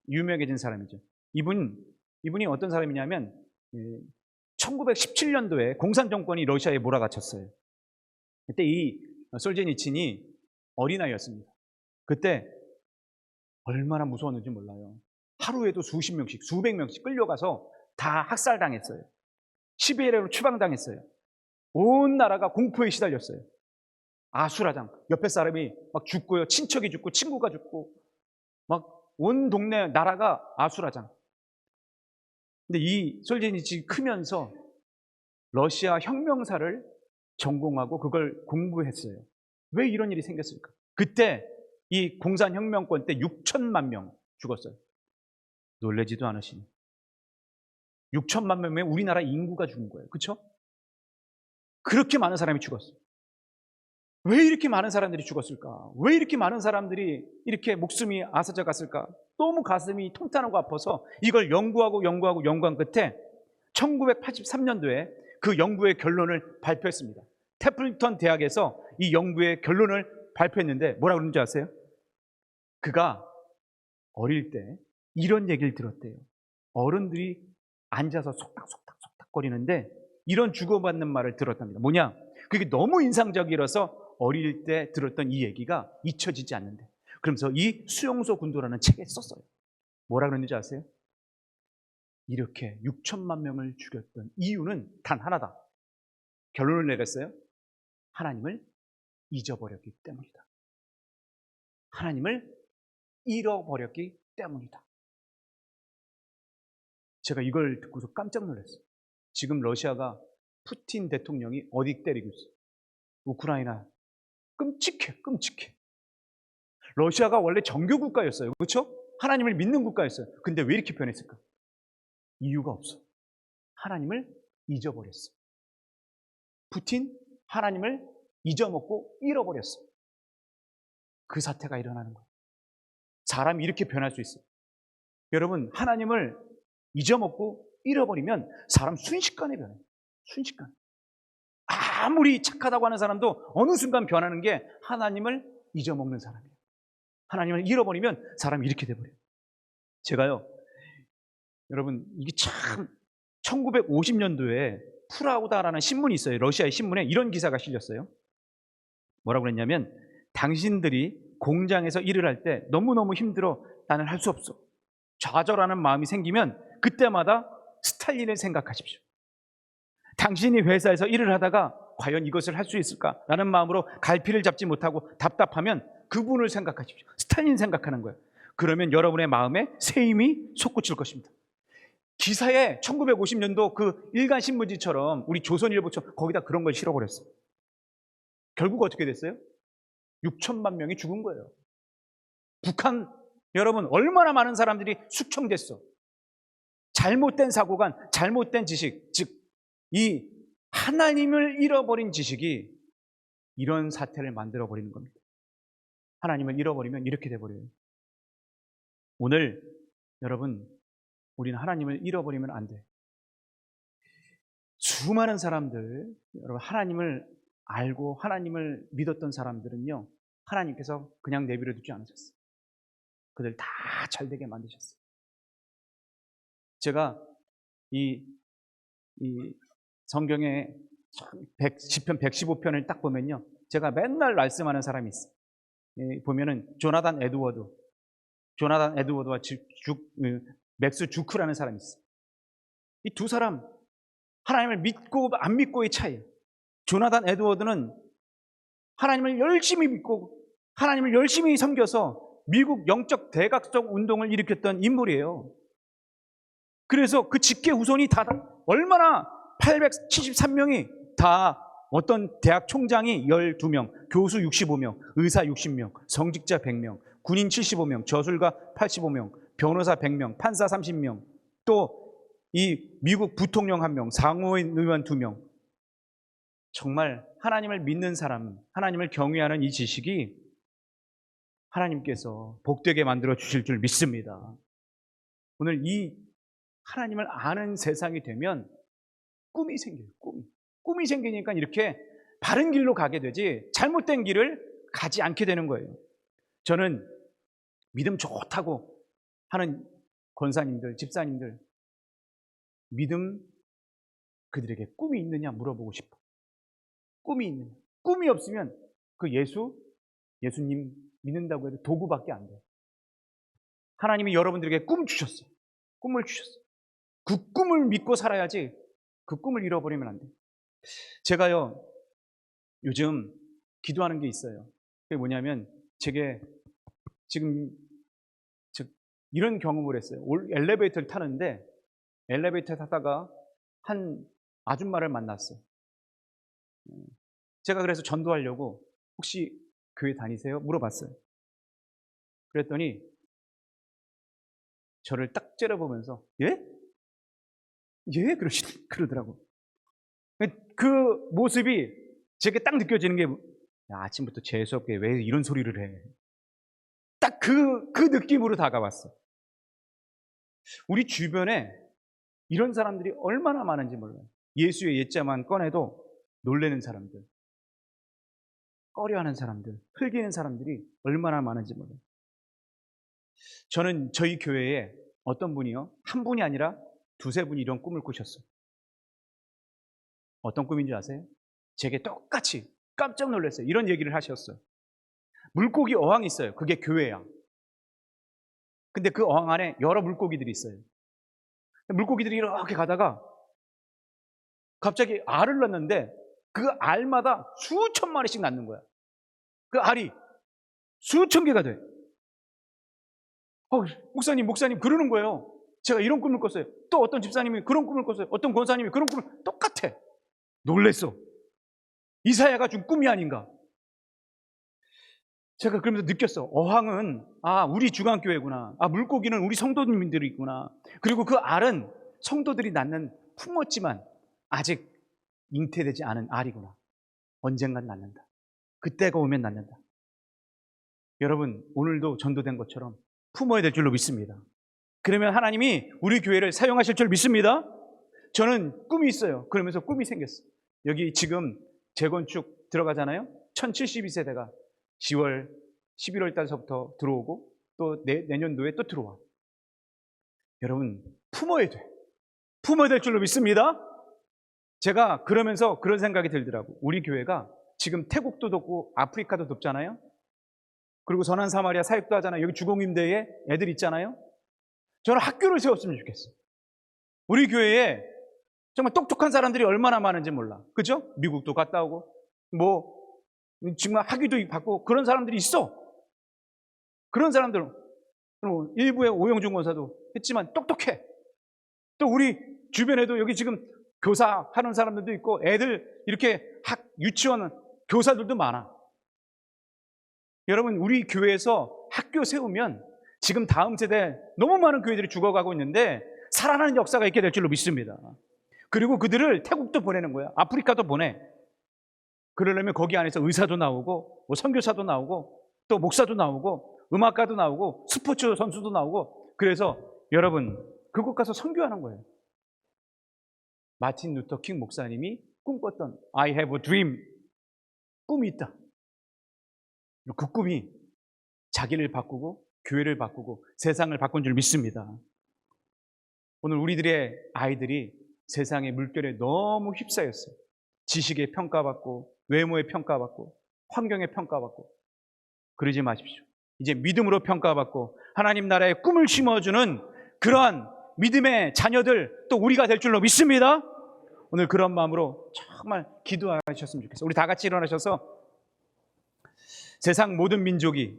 유명해진 사람이죠. 이분이 어떤 사람이냐면 1917년도에 공산 정권이 러시아에 몰아갇혔어요. 그때 이 솔제니친이 어린아이였습니다. 그때 얼마나 무서웠는지 몰라요. 하루에도 수십 명씩, 수백 명씩 끌려가서 다 학살당했어요. 시베리아로 추방당했어요. 온 나라가 공포에 시달렸어요. 아수라장, 옆에 사람이 막 죽고요. 친척이 죽고 친구가 죽고 막 온 동네 나라가 아수라장. 근데 이 솔제니친이 크면서 러시아 혁명사를 전공하고 그걸 공부했어요. 왜 이런 일이 생겼을까? 그때 이 공산혁명권 때 6천만 명 죽었어요. 놀라지도 않으시니 6천만 명이면 우리나라 인구가 죽은 거예요. 그렇죠? 그렇게 많은 사람이 죽었어요. 왜 이렇게 많은 사람들이 죽었을까? 왜 이렇게 많은 사람들이 이렇게 목숨이 앗아져 갔을까? 너무 가슴이 통탄하고 아파서 이걸 연구한 끝에 1983년도에 그 연구의 결론을 발표했습니다. 태플턴 대학에서 이 연구의 결론을 발표했는데 뭐라고 그러는지 아세요? 그가 어릴 때 이런 얘기를 들었대요. 어른들이 앉아서 속닥속닥 거리는데 이런 주고받는 말을 들었답니다. 뭐냐? 그게 너무 인상적이라서 어릴 때 들었던 이 얘기가 잊혀지지 않는데, 그러면서 이 수용소 군도라는 책에 썼어요. 뭐라 그러는지 아세요? 이렇게 6천만 명을 죽였던 이유는 단 하나다. 결론을 내렸어요. 하나님을 잊어버렸기 때문이다. 하나님을 잃어버렸기 때문이다. 제가 이걸 듣고서 깜짝 놀랐어요. 지금 러시아가 푸틴 대통령이 어디 때리고 있어요? 우크라이나. 끔찍해. 러시아가 원래 정교 국가였어요. 그렇죠? 하나님을 믿는 국가였어요. 근데 왜 이렇게 변했을까? 이유가 없어. 하나님을 잊어버렸어. 푸틴 하나님을 잊어먹고 잃어버렸어. 그 사태가 일어나는 거예요. 사람이 이렇게 변할 수 있어요. 여러분, 하나님을 잊어먹고 잃어버리면 사람 순식간에 변해요. 순식간에. 아무리 착하다고 하는 사람도 어느 순간 변하는 게 하나님을 잊어먹는 사람이에요. 하나님을 잃어버리면 사람이 이렇게 돼버려요. 제가요, 여러분, 이게 참 1950년도에 프라우다라는 신문이 있어요. 러시아의 신문에 이런 기사가 실렸어요. 뭐라고 그랬냐면, 당신들이 공장에서 일을 할 때 너무너무 힘들어, 나는 할 수 없어, 좌절하는 마음이 생기면 그때마다 스탈린을 생각하십시오. 당신이 회사에서 일을 하다가 과연 이것을 할 수 있을까라는 마음으로 갈피를 잡지 못하고 답답하면 그분을 생각하십시오. 스탈린 생각하는 거예요. 그러면 여러분의 마음에 새 힘이 솟구칠 것입니다. 기사에 1950년도 그 일간 신문지처럼 우리 조선일보처럼 거기다 그런 걸 실어버렸어요. 결국 어떻게 됐어요? 6천만 명이 죽은 거예요. 북한, 여러분, 얼마나 많은 사람들이 숙청됐어. 잘못된 사고관, 잘못된 지식, 즉 이 하나님을 잃어버린 지식이 이런 사태를 만들어버리는 겁니다. 하나님을 잃어버리면 이렇게 돼버려요. 오늘 여러분, 우리는 하나님을 잃어버리면 안 돼. 수많은 사람들, 여러분, 하나님을 알고 하나님을 믿었던 사람들은요, 하나님께서 그냥 내버려 두지 않으셨어요. 그들 다 잘되게 만드셨어요. 제가 이 성경에 시편 115편을 딱 보면요, 제가 맨날 말씀하는 사람이 있어요. 보면은 조나단 에드워드와 맥스 주크라는 사람이 있어요. 이 두 사람, 하나님을 믿고 안 믿고의 차이예요. 조나단 에드워드는 하나님을 열심히 믿고 하나님을 열심히 섬겨서 미국 영적 대각적 운동을 일으켰던 인물이에요. 그래서 그 직계 후손이 다 얼마나 873명이 다, 어떤 대학 총장이 12명, 교수 65명, 의사 60명, 성직자 100명, 군인 75명, 저술가 85명, 변호사 100명, 판사 30명, 또 이 미국 부통령 1명, 상원 의원 2명. 정말 하나님을 믿는 사람, 하나님을 경외하는 이 지식이 하나님께서 복되게 만들어 주실 줄 믿습니다. 오늘 이 하나님을 아는 세상이 되면 꿈이 생겨요. 꿈이 생기니까 이렇게 바른 길로 가게 되지 잘못된 길을 가지 않게 되는 거예요. 저는 믿음 좋다고 하는 권사님들, 집사님들, 믿음 그들에게 꿈이 있느냐 물어보고 싶어. 꿈이 있느냐. 꿈이 없으면 그 예수님 믿는다고 해도 도구밖에 안 돼. 하나님이 여러분들에게 꿈 주셨어. 꿈을 주셨어. 그 꿈을 믿고 살아야지 그 꿈을 잃어버리면 안 돼. 제가요, 요즘 기도하는 게 있어요. 그게 뭐냐면, 제게 지금 이런 경험을 했어요. 엘리베이터를 타는데, 엘리베이터 타다가 한 아줌마를 만났어요. 제가 그래서 전도하려고 혹시 교회 다니세요? 물어봤어요. 그랬더니 저를 딱 째려보면서 예? 예? 그러더라고. 그 모습이 제게 딱 느껴지는 게, 야, 아침부터 재수없게 왜 이런 소리를 해? 딱 그 느낌으로 다가왔어. 우리 주변에 이런 사람들이 얼마나 많은지 몰라요. 예수의 옛자만 꺼내도 놀라는 사람들, 꺼려하는 사람들, 흘기는 사람들이 얼마나 많은지 몰라요. 저는 저희 교회에 어떤 분이요, 한 분이 아니라 두세 분이 이런 꿈을 꾸셨어요. 어떤 꿈인지 아세요? 제게 똑같이 깜짝 놀랐어요. 이런 얘기를 하셨어요. 물고기 어항이 있어요. 그게 교회야. 근데 그 어항 안에 여러 물고기들이 있어요. 물고기들이 이렇게 가다가 갑자기 알을 낳는데 그 알마다 수천 마리씩 낳는 거야. 그 알이 수천 개가 돼. 목사님 그러는 거예요. 제가 이런 꿈을 꿨어요. 또 어떤 집사님이 그런 꿈을 꿨어요. 어떤 권사님이 그런 꿈을, 똑같아. 놀랬어. 이사야가 준 꿈이 아닌가. 제가 그러면서 느꼈어. 어항은 우리 중앙교회구나. 물고기는 우리 성도님들이 있구나. 그리고 그 알은 성도들이 낳는 품었지만 아직 잉태되지 않은 알이구나. 언젠간 낳는다. 그때가 오면 낳는다. 여러분, 오늘도 전도된 것처럼 품어야 될 줄로 믿습니다. 그러면 하나님이 우리 교회를 사용하실 줄 믿습니다. 저는 꿈이 있어요. 그러면서 꿈이 생겼어요. 여기 지금 재건축 들어가잖아요. 1072세대가 10월, 11월 달서부터 들어오고 또 내년도에 또 들어와. 여러분, 품어야 돼. 품어야 될 줄로 믿습니다. 제가 그러면서 그런 생각이 들더라고. 우리 교회가 지금 태국도 돕고 아프리카도 돕잖아요. 그리고 선한 사마리아 사역도 하잖아요. 여기 주공임대에 애들 있잖아요. 저는 학교를 세웠으면 좋겠어요. 우리 교회에 정말 똑똑한 사람들이 얼마나 많은지 몰라. 그죠? 미국도 갔다 오고 정말 학위도 받고 그런 사람들이 있어. 그런 사람들, 일부의 오영준 권사도 했지만 똑똑해. 또 우리 주변에도 여기 지금 교사 하는 사람들도 있고 애들 이렇게 유치원 교사들도 많아. 여러분, 우리 교회에서 학교 세우면 지금 다음 세대 너무 많은 교회들이 죽어가고 있는데 살아나는 역사가 있게 될 줄로 믿습니다. 그리고 그들을 태국도 보내는 거야. 아프리카도 보내. 그러려면 거기 안에서 의사도 나오고 선교사도 나오고 또 목사도 나오고 음악가도 나오고 스포츠 선수도 나오고. 그래서 여러분, 그곳 가서 선교하는 거예요. 마틴 루터 킹 목사님이 꿈꿨던 I have a dream, 꿈이 있다. 그 꿈이 자기를 바꾸고 교회를 바꾸고 세상을 바꾼 줄 믿습니다. 오늘 우리들의 아이들이 세상의 물결에 너무 휩싸였어요. 지식에 평가받고 외모에 평가받고 환경에 평가받고. 그러지 마십시오. 이제 믿음으로 평가받고 하나님 나라의 꿈을 심어주는 그러한 믿음의 자녀들 또 우리가 될 줄로 믿습니다. 오늘 그런 마음으로 정말 기도하셨으면 좋겠어요. 우리 다 같이 일어나셔서 세상 모든 민족이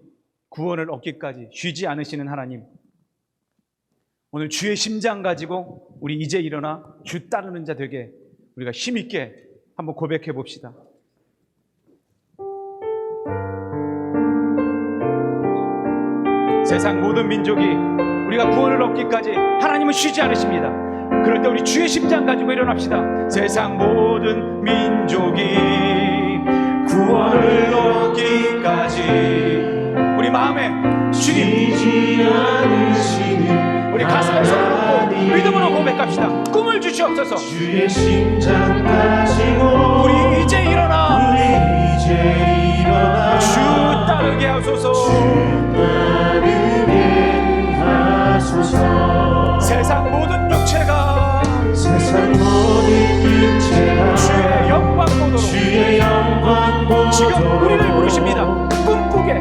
구원을 얻기까지 쉬지 않으시는 하나님, 오늘 주의 심장 가지고 우리 이제 일어나 주 따르는 자 되게 우리가 힘있게 한번 고백해 봅시다. 세상 모든 민족이 우리가 구원을 얻기까지 하나님은 쉬지 않으십니다. 그럴 때 우리 주의 심장 가지고 일어납시다. 세상 모든 민족이 구원을 얻기까지 우리 마음에 쉬지 않으시는 우리 가슴에 손을 놓고 믿음으로 고백합시다. 꿈을 주시옵소서. 주의 심장 가지고 우리 이제 일어나 하소서. 따르게 하소서. 세상 모든 육체가 주의 영광 보도록 지금 우리를 부르십니다. 꿈꾸게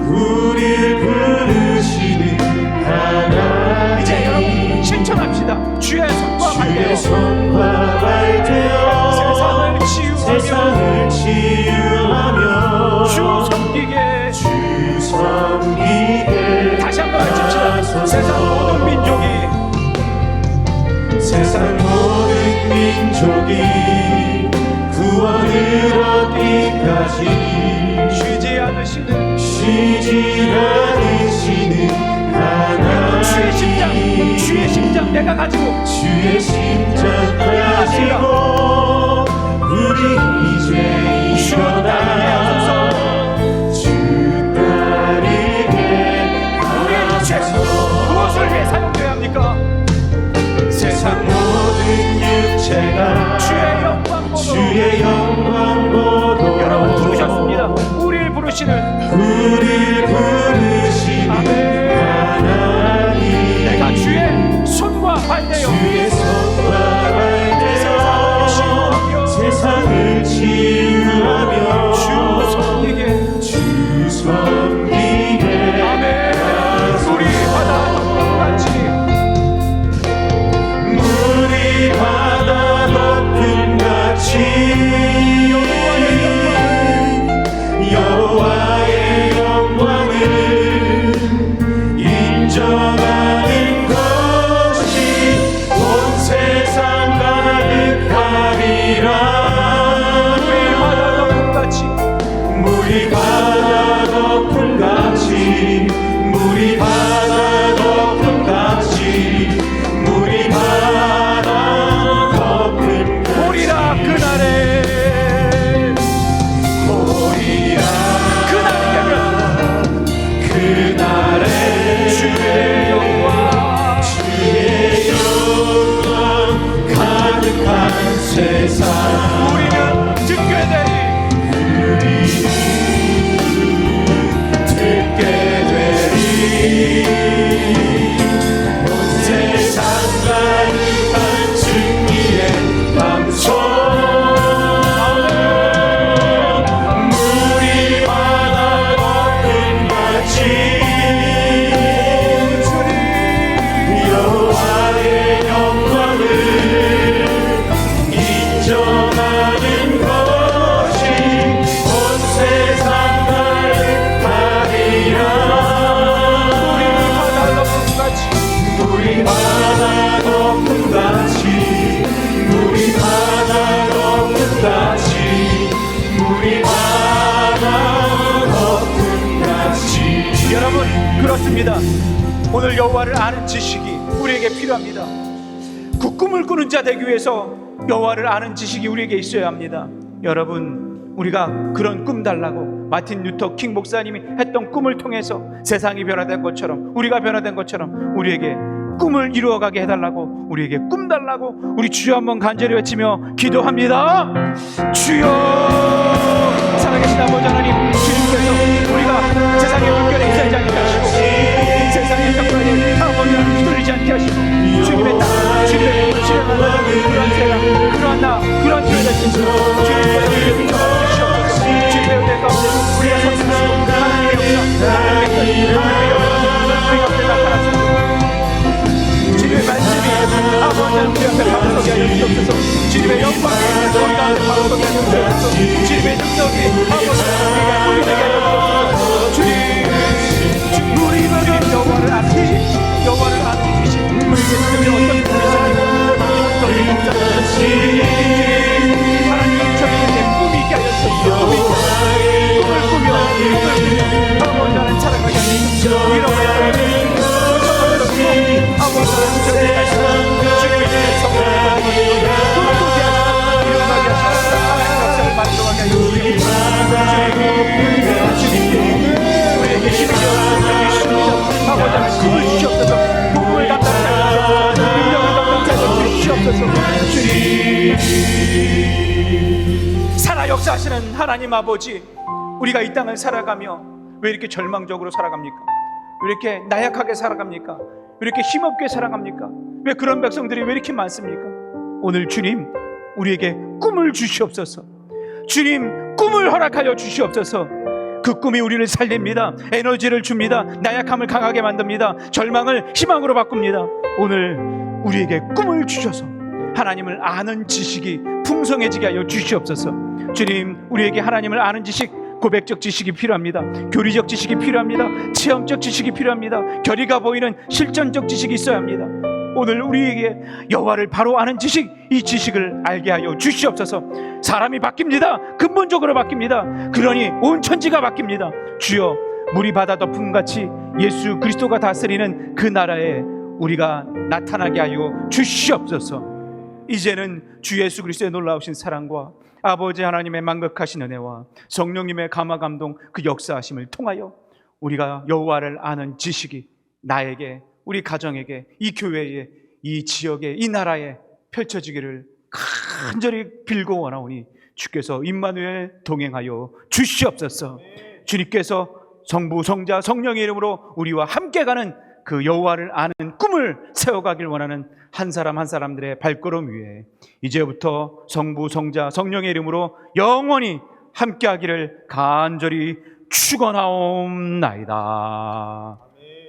우리를 부르시는 하나님, 이제 여러분 신청합시다. 주의 손과 발 되어 세상을 치유하며 주 섬기게 다시 한번 외칩시다. 세상 모든 민족이 구원을 얻기까지 쉬지 않으시는 하나님, 주의 심장 내가 가지고 주의 심장 가지고 우리 이제 일어나 주 따르게 하소서. 무엇을 위해 사용되어야 합니까? 세상 모든 육체가 주의 영광 보도록 여러분 부르셨습니다. 우리를 부르시는 하나님, 내가 주의 손과 발 되어 세상을 치유하며 주 섬기게 아멘. 우리 바다 덮음같이 물이 바다 덮음같이 여호와의 영광을 인정하는 것이 온 세상 가득하리라. 물이 바다 덮음같이 물이 바다 덮음같이 물이 바다 덮음같이 오리라 그날에 그날에 주의 영광 가득한 세상 우리는 듣게 되리 온 세상 가득한 승리의 방송. 물이 바다 덮음같이 여호와의 영광을 인정하는 것이 온 세상 가득하리라. 물이 바다 덮음같이 물이 바다 덮음같이 물이 바다 덮음같이. 여러분 그렇습니다. 오늘 여호와를 아는 지식이 우리에게 필요합니다. 그 꿈을 꾸는 자 되기 위해서 여호와를 아는 지식이 우리에게 있어야 합니다. 여러분 우리가 그런 꿈 달라고 마틴 루터 킹 목사님이 했던 꿈을 통해서 세상이 변화된 것처럼 우리가 변화된 것처럼 우리에게 꿈을 이루어가게 해달라고 우리에게 꿈 달라고 우리 주여 한번 간절히 외치며 기도합니다. 주여 살아계신 아버지 하나님, 주님께서 우리가 세상의 물결에 휩싸이지 않게 하시고 세상의 벽돌에 아버지 하나님 휘둘리지 않게 하시고 주님의 땅, 주님의 꿈을 실현하는 그러한 세상, 그러한 나, 그러한 교회 되신 주님께서 우리를 비춰봐 주시옵소서. 주님의 은혜 가운데 우리가 선택하시고 하나님의 역사, 하나님의 역사 우리 가운데 나타나시옵소서. 주님의 말씀이 아버지 하나님 우리 앞에 바로서게 하여 주옵소서. 주님의 영광이 우리 가운데 바로서게 하여 주옵소서. 주님의 능력이 아버지 하나님 우리 되게 하여 주옵소서. 주님 우리는 여호와를 아는 지식, 여호와를 아는 지식 우리에게 주님의 어떤 꿈이 있습니까? 하나님 저에게 꿈이 있게 하여 주옵소서. 꿈을 꾸며 아버지 하나님 살아가게 하여 주옵소서. 이런 아버지 주님의 성령을 꿈꾸게 하시고 일어나게 하시고 하나님의 역사를 만들어가게 하여 주옵소서. 우리에게 힘이 되어 주시옵소서. 아버지 하나님 꿈을 주시옵소서. 꿈을 감당하게 하여 주옵소서. 능력을 감당하게 하여 주시옵소서. 주님 살아 역사하시는 하나님 아버지, 우리가 이 땅을 살아가며 왜 이렇게 절망적으로 살아갑니까? 왜 이렇게 나약하게 살아갑니까? 왜 이렇게 힘없게 살아갑니까? 왜 그런 백성들이 왜 이렇게 많습니까? 오늘 주님, 우리에게 꿈을 주시옵소서. 주님, 꿈을 허락하여 주시옵소서. 그 꿈이 우리를 살립니다. 에너지를 줍니다. 나약함을 강하게 만듭니다. 절망을 희망으로 바꿉니다. 오늘 우리에게 꿈을 주셔서 하나님을 아는 지식이 풍성해지게 하여 주시옵소서. 주님, 우리에게 하나님을 아는 지식, 고백적 지식이 필요합니다. 교리적 지식이 필요합니다. 체험적 지식이 필요합니다. 결의가 보이는 실전적 지식이 있어야 합니다. 오늘 우리에게 여호와를 바로 아는 지식, 이 지식을 알게 하여 주시옵소서. 사람이 바뀝니다. 근본적으로 바뀝니다. 그러니 온 천지가 바뀝니다. 주여, 물이 바다 덮음같이 예수 그리스도가 다스리는 그 나라에 우리가 나타나게 하여 주시옵소서. 이제는 주 예수 그리스도의 놀라우신 사랑과 아버지 하나님의 만극하신 은혜와 성령님의 감화 감동, 그 역사하심을 통하여 우리가 여호와를 아는 지식이 나에게, 우리 가정에게, 이 교회에, 이 지역에, 이 나라에 펼쳐지기를 간절히 빌고 원하오니 주께서 임마누엘 동행하여 주시옵소서. 주님께서 성부, 성자, 성령의 이름으로 우리와 함께 가는 그 여호와를 아는 꿈을 세워가길 원하는 한 사람 한 사람들의 발걸음 위에 이제부터 성부, 성자, 성령의 이름으로 영원히 함께하기를 간절히 축원하옵나이다.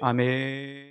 아멘.